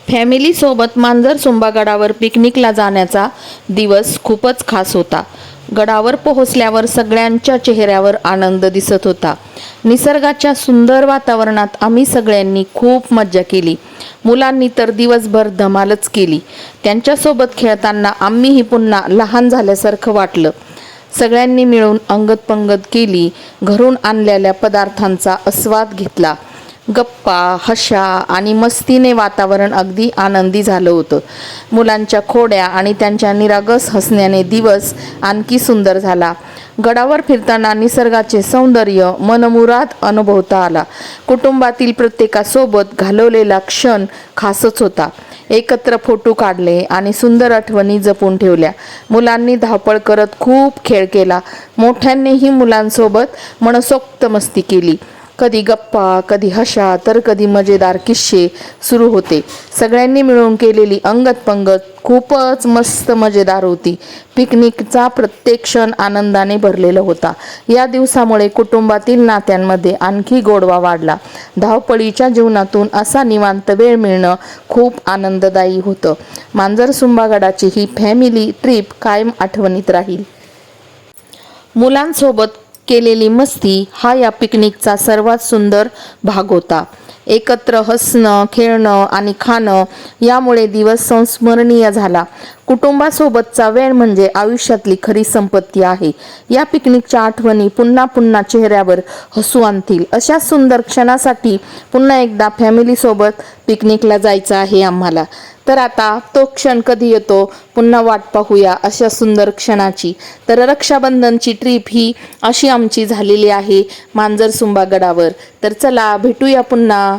फॅमिलीसोबत मांजरसुंबा गडावर पिकनिकला जाण्याचा दिवस खूपच खास होता. गडावर पोहोचल्यावर सगळ्यांच्या चेहऱ्यावर आनंद दिसत होता. निसर्गाच्या सुंदर वातावरणात आम्ही सगळ्यांनी खूप मज्जा केली. मुलांनी तर दिवसभर धमालच केली. त्यांच्यासोबत खेळताना आम्हीही पुन्हा लहान झाल्यासारखं वाटलं. सगळ्यांनी मिळून अंगदपंगत केली. घरून आणलेल्या पदार्थांचा आस्वाद घेतला. गप्पा, हशा आणि मस्तीने वातावरण अगदी आनंदी झालं होतं. मुलांच्या खोड्या आणि त्यांच्या निरागस हसण्याने दिवस आणखी सुंदर झाला. गडावर फिरताना निसर्गाचे सौंदर्य मनमुराद अनुभवता आला. कुटुंबातील प्रत्येकासोबत घालवलेला क्षण खासच होता. एकत्र फोटो काढले आणि सुंदर आठवणी जपून ठेवल्या. मुलांनी धावपळ करत खूप खेळ केला. मोठ्यांनीही मुलांसोबत मनसोक्त मस्ती केली. कधी गप्पा, कधी हशा, तर कधी मजेदार किस्से सुरू होते. सगळ्यांनी मिळून केलेली अंगदपंगत खूपच मस्त मजेदार होती. पिकनिकचा प्रत्येक क्षण आनंदाने भरलेला होता. या दिवसामुळे कुटुंबातील नात्यांमध्ये आणखी गोडवा वाढला. धावपळीच्या जीवनातून असा निवांत वेळ मिळणं खूप आनंददायी होतं. मांजरसुंबा गडाची ही फॅमिली ट्रिप कायम आठवणीत राहील. मुलांसोबत केलेली मस्ती हा या पिकनिकचा सर्वात सुंदर भाग होता. एकत्र हसणं, खेळणं आणि खाणं यामुळे दिवस संस्मरणीय झाला. कुटुंबासोबतचा वेळ म्हणजे आयुष्यातली खरी संपत्ती आहे. या पिकनिकच्या आठवणी पुन्हा पुन्हा चेहऱ्यावर हसू आणतील. अशा सुंदर क्षणासाठी पुन्हा एकदा फॅमिलीसोबत पिकनिकला जायचं आहे आम्हाला. तर आता तो क्षण कधी येतो पुन्हा वाट पाहूया अशा सुंदर क्षणाची. तर रक्षाबंधनची ट्रिप ही अशी आमची झालेली आहे मांजरसुंबा गडावर. तर चला भेटूया पुन्हा.